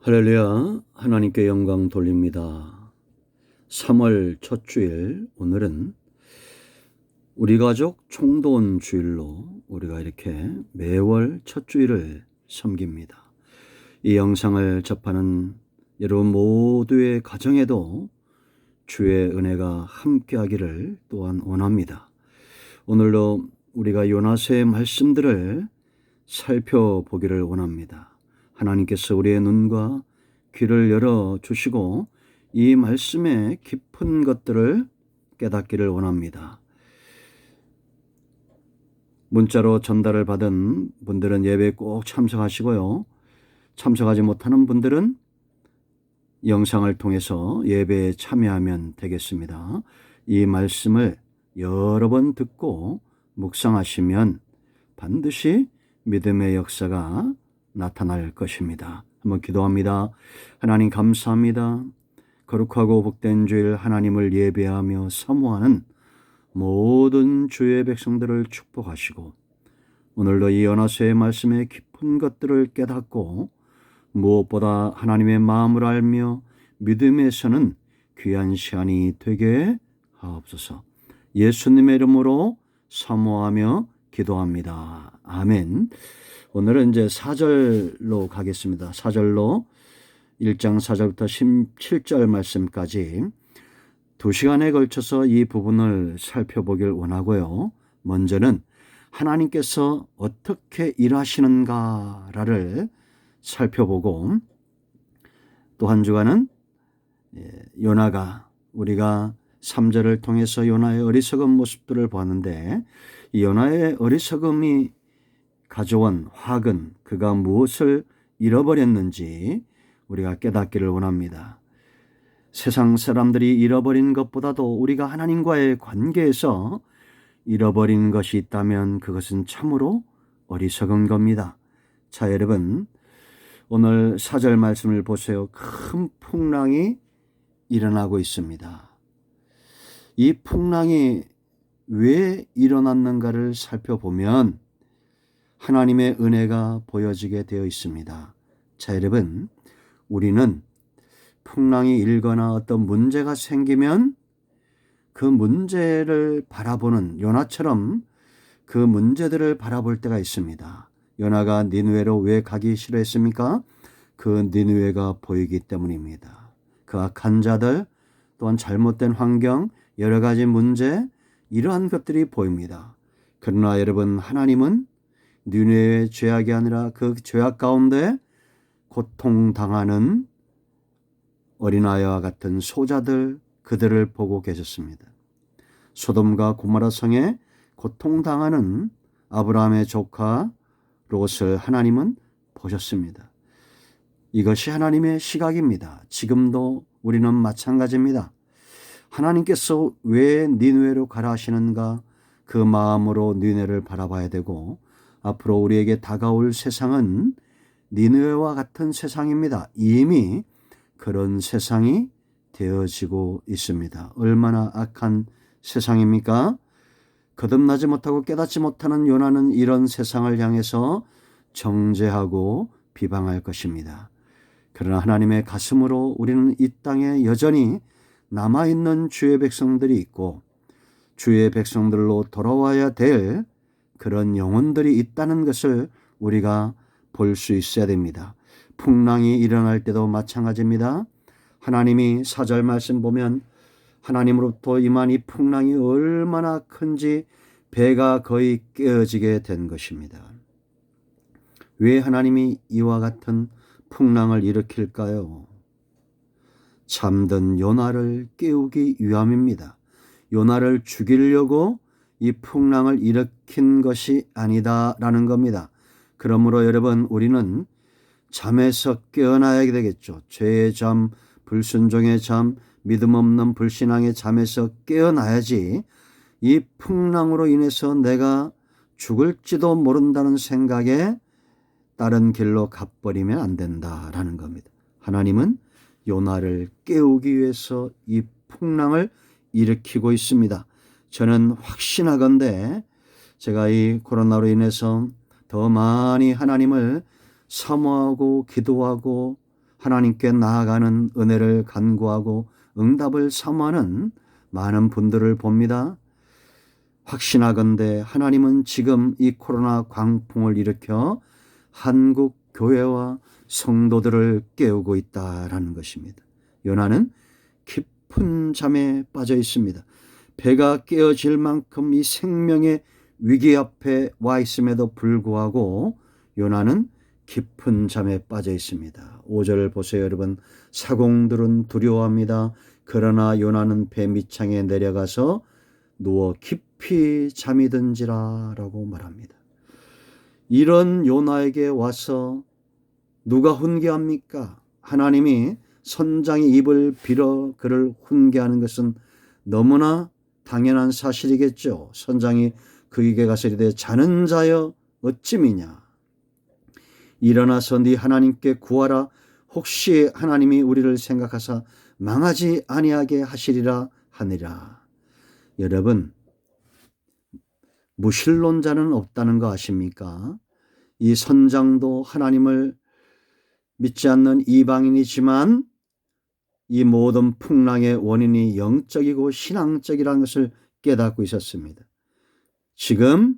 할렐루야, 하나님께 영광 돌립니다. 3월 첫 주일, 오늘은 우리 가족 총돈 주일로 우리가 이렇게 매월 첫 주일을 섬깁니다. 이 영상을 접하는 여러분 모두의 가정에도 주의 은혜가 함께하기를 또한 원합니다. 오늘도 우리가 요나서의 말씀들을 살펴보기를 원합니다. 하나님께서 우리의 눈과 귀를 열어주시고 이 말씀의 깊은 것들을 깨닫기를 원합니다. 문자로 전달을 받은 분들은 예배에 꼭 참석하시고요. 참석하지 못하는 분들은 영상을 통해서 예배에 참여하면 되겠습니다. 이 말씀을 여러 번 듣고 묵상하시면 반드시 믿음의 역사가 나타날 것입니다. 한번 기도합니다. 하나님 감사합니다. 거룩하고 복된 주일 하나님을 예배하며 사모하는 모든 주의 백성들을 축복하시고 오늘도 이 요나서의 말씀의 깊은 것들을 깨닫고 무엇보다 하나님의 마음을 알며 믿음에 서는 귀한 시간이 되게 하옵소서. 예수님의 이름으로 사모하며 기도합니다. 아멘. 오늘은 이제 4절로 가겠습니다. 4절로 1장 4절부터 17절 말씀까지 2시간에 걸쳐서 이 부분을 살펴보길 원하고요. 먼저는 하나님께서 어떻게 일하시는가를 살펴보고 또 한 주간은 요나가 우리가 3절을 통해서 요나의 어리석은 모습들을 보았는데 이 요나의 어리석음이 가져온 화근, 그가 무엇을 잃어버렸는지 우리가 깨닫기를 원합니다. 세상 사람들이 잃어버린 것보다도 우리가 하나님과의 관계에서 잃어버린 것이 있다면 그것은 참으로 어리석은 겁니다. 자, 여러분, 오늘 4절 말씀을 보세요. 큰 풍랑이 일어나고 있습니다. 이 풍랑이 왜 일어났는가를 살펴보면 하나님의 은혜가 보여지게 되어 있습니다. 자, 여러분, 우리는 풍랑이 일거나 어떤 문제가 생기면 그 문제를 바라보는 요나처럼 그 문제들을 바라볼 때가 있습니다. 요나가 니느웨로 왜 가기 싫어했습니까? 그 니느웨가 보이기 때문입니다. 그 악한 자들, 또한 잘못된 환경, 여러 가지 문제, 이러한 것들이 보입니다. 그러나 여러분, 하나님은 니느웨의 죄악이 아니라 그 죄악 가운데 고통당하는 어린아이와 같은 소자들, 그들을 보고 계셨습니다. 소돔과 고모라 성에 고통당하는 아브라함의 조카 롯을 하나님은 보셨습니다. 이것이 하나님의 시각입니다. 지금도 우리는 마찬가지입니다. 하나님께서 왜 니느웨로 가라 하시는가, 그 마음으로 니느웨를 바라봐야 되고 앞으로 우리에게 다가올 세상은 니느웨와 같은 세상입니다. 이미 그런 세상이 되어지고 있습니다. 얼마나 악한 세상입니까? 거듭나지 못하고 깨닫지 못하는 요나는 이런 세상을 향해서 정죄하고 비방할 것입니다. 그러나 하나님의 가슴으로 우리는 이 땅에 여전히 남아있는 주의 백성들이 있고 주의 백성들로 돌아와야 될 그런 영혼들이 있다는 것을 우리가 볼 수 있어야 됩니다. 풍랑이 일어날 때도 마찬가지입니다. 하나님이 4절 말씀 보면 하나님으로부터 임한 이 풍랑이 얼마나 큰지 배가 거의 깨어지게 된 것입니다. 왜 하나님이 이와 같은 풍랑을 일으킬까요? 잠든 요나를 깨우기 위함입니다. 요나를 죽이려고 이 풍랑을 일으킨 것이 아니다라는 겁니다. 그러므로 여러분, 우리는 잠에서 깨어나야 되겠죠. 죄의 잠, 불순종의 잠, 믿음 없는 불신앙의 잠에서 깨어나야지 이 풍랑으로 인해서 내가 죽을지도 모른다는 생각에 다른 길로 가버리면 안 된다라는 겁니다. 하나님은 요나를 깨우기 위해서 이 풍랑을 일으키고 있습니다. 저는 확신하건대 제가 이 코로나로 인해서 더 많이 하나님을 사모하고 기도하고 하나님께 나아가는 은혜를 간구하고 응답을 사모하는 많은 분들을 봅니다. 확신하건대 하나님은 지금 이 코로나 광풍을 일으켜 한국 교회와 성도들을 깨우고 있다라는 것입니다. 요나는 깊은 잠에 빠져 있습니다. 배가 깨어질 만큼 이 생명의 위기 앞에 와 있음에도 불구하고 요나는 깊은 잠에 빠져 있습니다. 5절을 보세요, 여러분. 사공들은 두려워합니다. 그러나 요나는 배 밑창에 내려가서 누워 깊이 잠이 든지라 라고 말합니다. 이런 요나에게 와서 누가 훈계합니까? 하나님이 선장의 입을 빌어 그를 훈계하는 것은 너무나 당연한 사실이겠죠. 선장이 그에게 가서 이르되 자는 자여 어찌미냐. 일어나서 네 하나님께 구하라. 혹시 하나님이 우리를 생각하사 망하지 아니하게 하시리라 하니라. 여러분, 무신론자는 없다는 거 아십니까? 이 선장도 하나님을 믿지 않는 이방인이지만 이 모든 풍랑의 원인이 영적이고 신앙적이라는 것을 깨닫고 있었습니다. 지금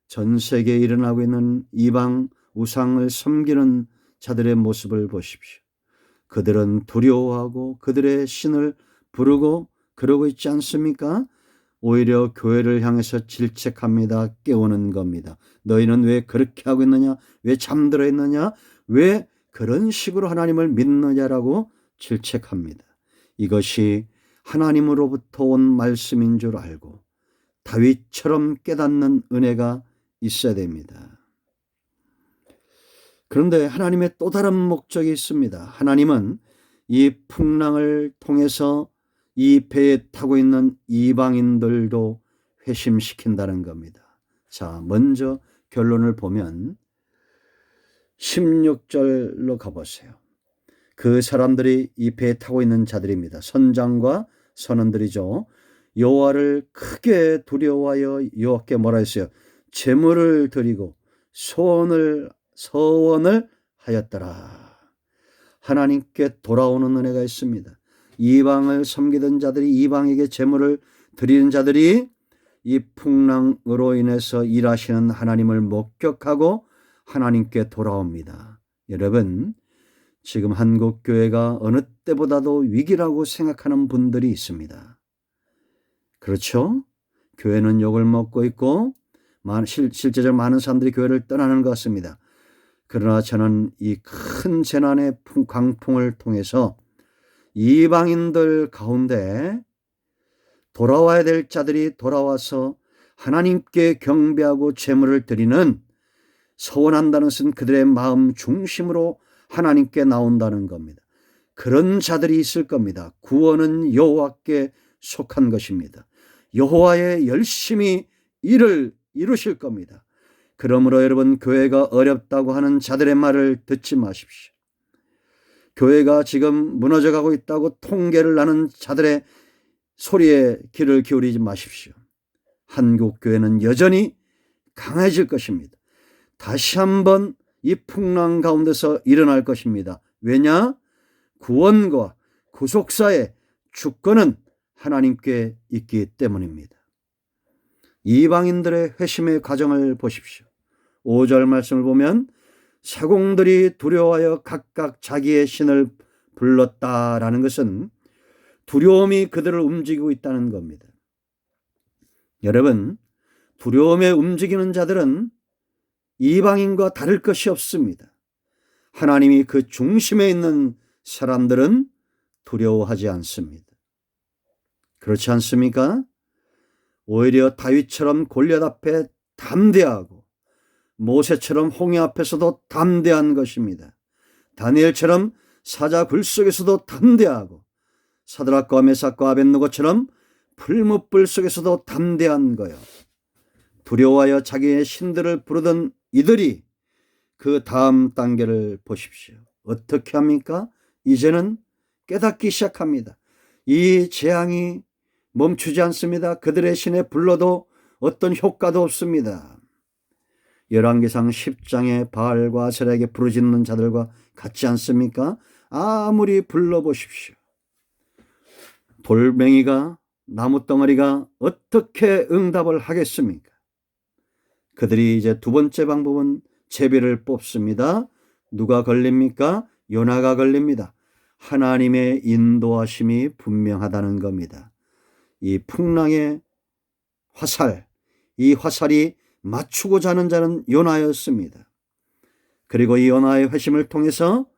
전 세계에 일어나고 있는 이방 우상을 섬기는 자들의 모습을 보십시오. 그들은 두려워하고 그들의 신을 부르고 그러고 있지 않습니까? 오히려 교회를 향해서 질책합니다. 깨우는 겁니다. 너희는 왜 그렇게 하고 있느냐? 왜 잠들어 있느냐? 왜 그런 식으로 하나님을 믿느냐라고 질책합니다. 이것이 하나님으로부터 온 말씀인 줄 알고 다윗처럼 깨닫는 은혜가 있어야 됩니다. 그런데 하나님의 또 다른 목적이 있습니다. 하나님은 이 풍랑을 통해서 이 배에 타고 있는 이방인들도 회심시킨다는 겁니다. 자, 먼저 결론을 보면 16절로 가보세요. 그 사람들이 이 배에 타고 있는 자들입니다. 선장과 선원들이죠. 여호와를 크게 두려워하여 여호와께 뭐라 했어요? 제물을 드리고 서원을 하였더라. 하나님께 돌아오는 은혜가 있습니다. 이방을 섬기던 자들이 이방에게 제물을 드리는 자들이 이 풍랑으로 인해서 일하시는 하나님을 목격하고 하나님께 돌아옵니다. 여러분, 지금 한국 교회가 어느 때보다도 위기라고 생각하는 분들이 있습니다. 그렇죠? 교회는 욕을 먹고 있고 실제적으로 많은 사람들이 교회를 떠나는 것 같습니다. 그러나 저는 이 큰 재난의 광풍을 통해서 이방인들 가운데 돌아와야 될 자들이 돌아와서 하나님께 경배하고 제물을 드리는 서원한다는 것은 그들의 마음 중심으로 하나님께 나온다는 겁니다. 그런 자들이 있을 겁니다. 구원은 여호와께 속한 것입니다. 여호와의 열심히 일을 이루실 겁니다. 그러므로 여러분, 교회가 어렵다고 하는 자들의 말을 듣지 마십시오. 교회가 지금 무너져가고 있다고 통계를 나는 자들의 소리에 귀를 기울이지 마십시오. 한국 교회는 여전히 강해질 것입니다. 다시 한번 이 풍랑 가운데서 일어날 것입니다. 왜냐? 구원과 구속사의 주권은 하나님께 있기 때문입니다. 이방인들의 회심의 과정을 보십시오. 5절 말씀을 보면 사공들이 두려워하여 각각 자기의 신을 불렀다라는 것은 두려움이 그들을 움직이고 있다는 겁니다. 여러분, 두려움에 움직이는 자들은 이방인과 다를 것이 없습니다. 하나님이 그 중심에 있는 사람들은 두려워하지 않습니다. 그렇지 않습니까? 오히려 다윗처럼 골리앗 앞에 담대하고 모세처럼 홍해 앞에서도 담대한 것입니다. 다니엘처럼 사자 굴 속에서도 담대하고 사드락과 메삭과 아벳느고처럼 풀무불 속에서도 담대한 거요. 두려워하여 자기의 신들을 부르던 이들이 그 다음 단계를 보십시오. 어떻게 합니까? 이제는 깨닫기 시작합니다. 이 재앙이 멈추지 않습니다. 그들의 신에 불러도 어떤 효과도 없습니다. 열왕기상 10장의 바알과 아세라에게 부르짖는 자들과 같지 않습니까? 아무리 불러보십시오. 돌멩이가, 나무덩어리가 어떻게 응답을 하겠습니까? 그들이 이제 두 번째 방법은 제비를 뽑습니다. 누가 걸립니까? 요나가 걸립니다. 하나님의 인도하심이 분명하다는 겁니다. 이 풍랑의 화살, 이 화살이 맞추고자 하는 자는 요나였습니다. 그리고 이 요나의 회심을 통해서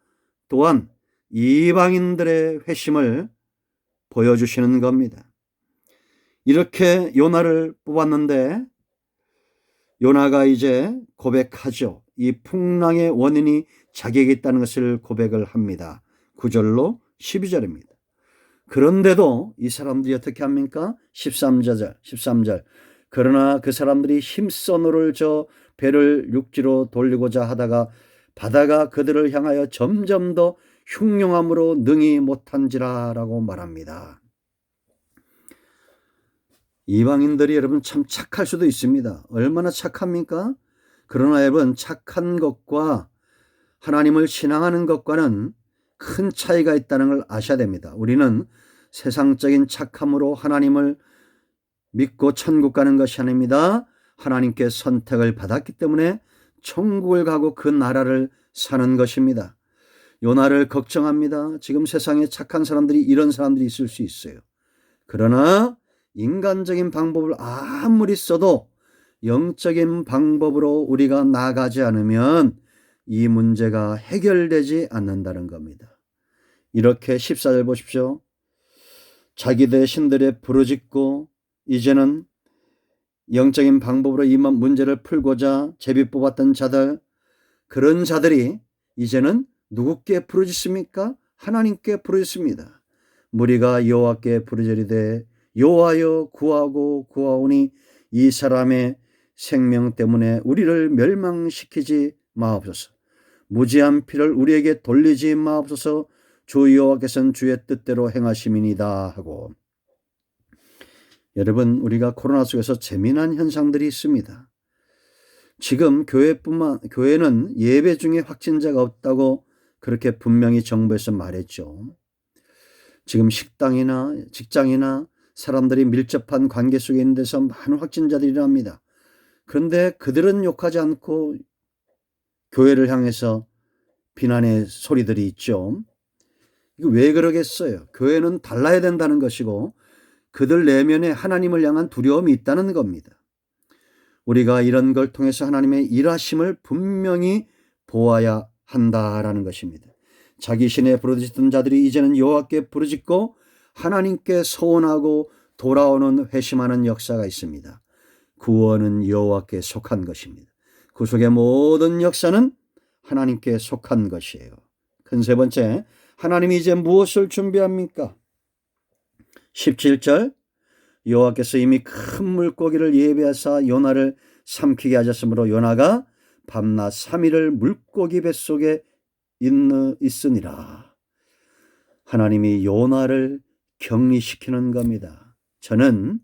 또한 이방인들의 회심을 보여주시는 겁니다. 이렇게 요나를 뽑았는데 요나가 이제 고백하죠. 이 풍랑의 원인이 자기에게 있다는 것을 고백을 합니다. 9절로 12절입니다. 그런데도 이 사람들이 어떻게 합니까? 13절. 그러나 그 사람들이 힘써 노를 저 배를 육지로 돌리고자 하다가 바다가 그들을 향하여 점점 더 흉흉함으로 능히 못한지라 라고 말합니다. 이방인들이 여러분 참 착할 수도 있습니다. 얼마나 착합니까? 그러나 여러분 착한 것과 하나님을 신앙하는 것과는 큰 차이가 있다는 걸 아셔야 됩니다. 우리는 세상적인 착함으로 하나님을 믿고 천국 가는 것이 아닙니다. 하나님께 선택을 받았기 때문에 천국을 가고 그 나라를 사는 것입니다. 요나를 걱정합니다. 지금 세상에 착한 사람들이 이런 사람들이 있을 수 있어요. 그러나 인간적인 방법을 아무리 써도 영적인 방법으로 우리가 나아가지 않으면 이 문제가 해결되지 않는다는 겁니다. 이렇게 14절 보십시오. 자기들 신들에 부르짖고 이제는 영적인 방법으로 이 문제를 풀고자 제비 뽑았던 자들, 그런 자들이 이제는 누구께 부르짖습니까? 하나님께 부르짖습니다. 무리가 여호와께 부르짖으되 여호와여 구하고 구하오니 이 사람의 생명 때문에 우리를 멸망시키지 마옵소서. 무지한 피를 우리에게 돌리지 마옵소서. 주 여호와께서는 주의 뜻대로 행하심이니이다 하고. 여러분, 우리가 코로나 속에서 재미난 현상들이 있습니다. 지금 교회는 예배 중에 확진자가 없다고 그렇게 분명히 정부에서 말했죠. 지금 식당이나 직장이나 사람들이 밀접한 관계 속에 있는 데서 많은 확진자들이 일어납니다. 그런데 그들은 욕하지 않고 교회를 향해서 비난의 소리들이 있죠. 이거 왜 그러겠어요? 교회는 달라야 된다는 것이고 그들 내면에 하나님을 향한 두려움이 있다는 겁니다. 우리가 이런 걸 통해서 하나님의 일하심을 분명히 보아야 한다라는 것입니다. 자기 신에 부르짖던 자들이 이제는 여호와께 부르짖고 하나님께 서원하고 돌아오는 회심하는 역사가 있습니다. 구원은 여호와께 속한 것입니다. 구속의 모든 역사는 하나님께 속한 것이에요. 큰 세 번째, 하나님이 이제 무엇을 준비합니까? 17절, 여호와께서 이미 큰 물고기를 예비하사 요나를 삼키게 하셨으므로 요나가 밤낮 3일을 물고기 뱃속에 있으니라. 하나님이 요나를 격리시키는 겁니다. 저는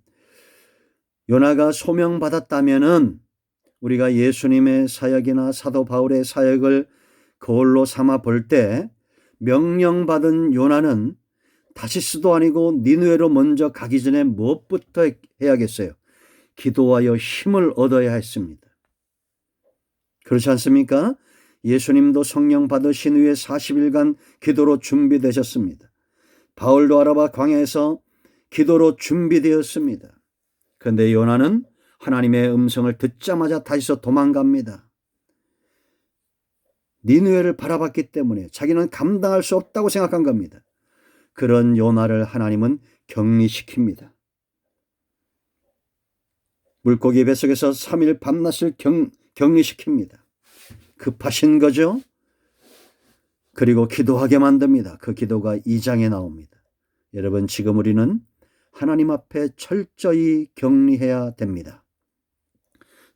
요나가 소명받았다면은 우리가 예수님의 사역이나 사도 바울의 사역을 거울로 삼아 볼 때 명령받은 요나는 다시스도 아니고 니느웨로 먼저 가기 전에 무엇부터 해야겠어요? 기도하여 힘을 얻어야 했습니다. 그렇지 않습니까? 예수님도 성령 받으신 후에 40일간 기도로 준비되셨습니다. 바울도 아라바 광야에서 기도로 준비되었습니다. 그런데 요나는 하나님의 음성을 듣자마자 다시서 도망갑니다. 니느웨를 바라봤기 때문에 자기는 감당할 수 없다고 생각한 겁니다. 그런 요나를 하나님은 격리시킵니다. 물고기 뱃속에서 3일 밤낮을 격리시킵니다. 급하신 거죠. 그리고 기도하게 만듭니다. 그 기도가 2장에 나옵니다. 여러분, 지금 우리는 하나님 앞에 철저히 격리해야 됩니다.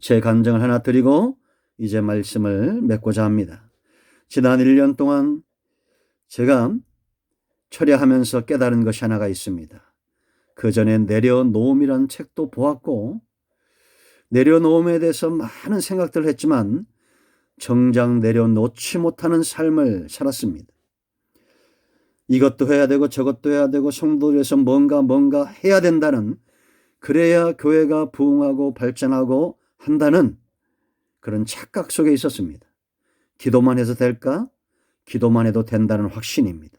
제 간증을 하나 드리고 이제 말씀을 맺고자 합니다. 지난 1년 동안 제가 철야하면서 깨달은 것이 하나가 있습니다. 그 전에 내려놓음이라는 책도 보았고 내려놓음에 대해서 많은 생각들을 했지만 정작 내려놓지 못하는 삶을 살았습니다. 이것도 해야 되고 저것도 해야 되고 성도들에서 뭔가 해야 된다는, 그래야 교회가 부흥하고 발전하고 한다는 그런 착각 속에 있었습니다. 기도만 해서 될까? 기도만 해도 된다는 확신입니다.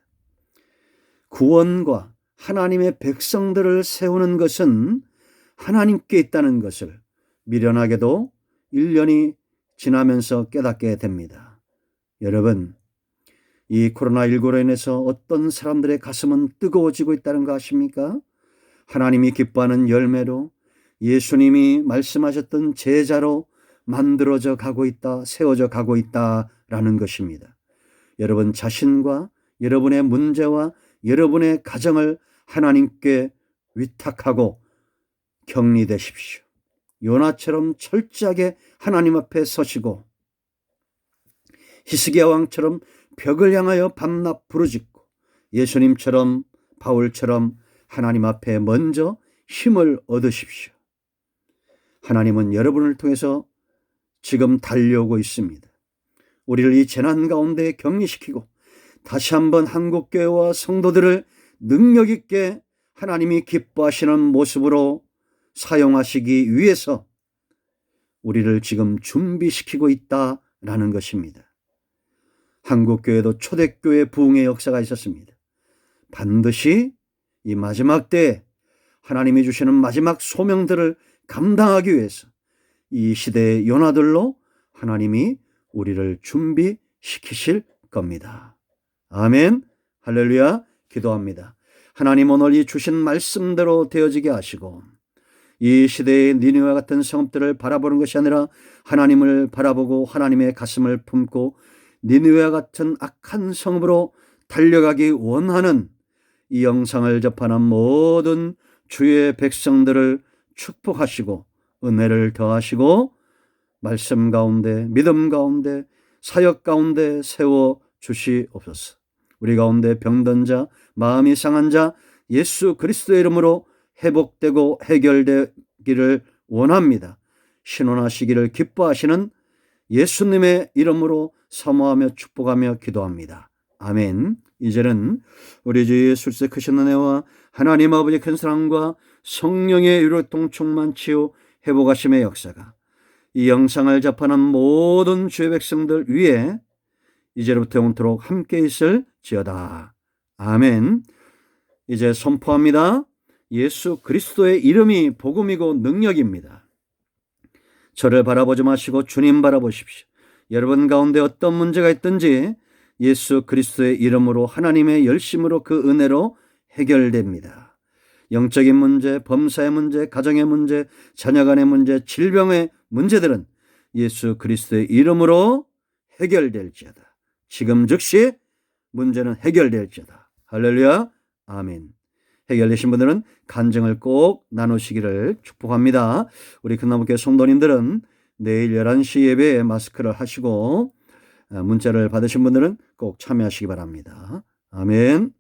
구원과 하나님의 백성들을 세우는 것은 하나님께 있다는 것을 미련하게도 1년이 지나면서 깨닫게 됩니다. 여러분, 이 코로나19로 인해서 어떤 사람들의 가슴은 뜨거워지고 있다는 거 아십니까? 하나님이 기뻐하는 열매로 예수님이 말씀하셨던 제자로 만들어져 가고 있다, 세워져 가고 있다라는 것입니다. 여러분 자신과 여러분의 문제와 여러분의 가정을 하나님께 위탁하고 격리되십시오. 요나처럼 철저하게 하나님 앞에 서시고 히스기야 왕처럼 벽을 향하여 밤낮 부르짖고 예수님처럼 바울처럼 하나님 앞에 먼저 힘을 얻으십시오. 하나님은 여러분을 통해서 지금 달려오고 있습니다. 우리를 이 재난 가운데 격리시키고 다시 한번 한국교회와 성도들을 능력 있게 하나님이 기뻐하시는 모습으로 사용하시기 위해서 우리를 지금 준비시키고 있다라는 것입니다. 한국교회도 초대교회 부흥의 역사가 있었습니다. 반드시 이 마지막 때에 하나님이 주시는 마지막 소명들을 감당하기 위해서 이 시대의 요나들로 하나님이 우리를 준비시키실 겁니다. 아멘, 할렐루야. 기도합니다. 하나님, 오늘 이 주신 말씀대로 되어지게 하시고 이 시대의 니느웨와 같은 성읍들을 바라보는 것이 아니라 하나님을 바라보고 하나님의 가슴을 품고 니느웨와 같은 악한 성읍으로 달려가기 원하는 이 영상을 접하는 모든 주의 백성들을 축복하시고 은혜를 더하시고 말씀 가운데, 믿음 가운데, 사역 가운데 세워 주시옵소서. 우리 가운데 병든 자, 마음이 상한 자 예수 그리스도의 이름으로 회복되고 해결되기를 원합니다. 신원하시기를 기뻐하시는 예수님의 이름으로 사모하며 축복하며 기도합니다. 아멘. 이제는 우리 주 예수 그리스도의 크신 은혜와 하나님 아버지의 큰 사랑과 성령의 유력동 충만치유 회복하심의 역사가 이 영상을 접하는 모든 주의 백성들 위에 이제부터 영원토록 함께 있을지어다. 아멘. 이제 선포합니다. 예수 그리스도의 이름이 복음이고 능력입니다. 저를 바라보지 마시고 주님 바라보십시오. 여러분 가운데 어떤 문제가 있든지 예수 그리스도의 이름으로 하나님의 열심으로 그 은혜로 해결됩니다. 영적인 문제, 범사의 문제, 가정의 문제, 자녀간의 문제, 질병의 문제들은 예수 그리스도의 이름으로 해결될지어다. 지금 즉시 문제는 해결될지어다. 할렐루야. 아멘. 해결되신 분들은 간증을 꼭 나누시기를 축복합니다. 우리 큰나무교회 성도님들은 내일 11시 예배에 마스크를 하시고 문자를 받으신 분들은 꼭 참여하시기 바랍니다. 아멘.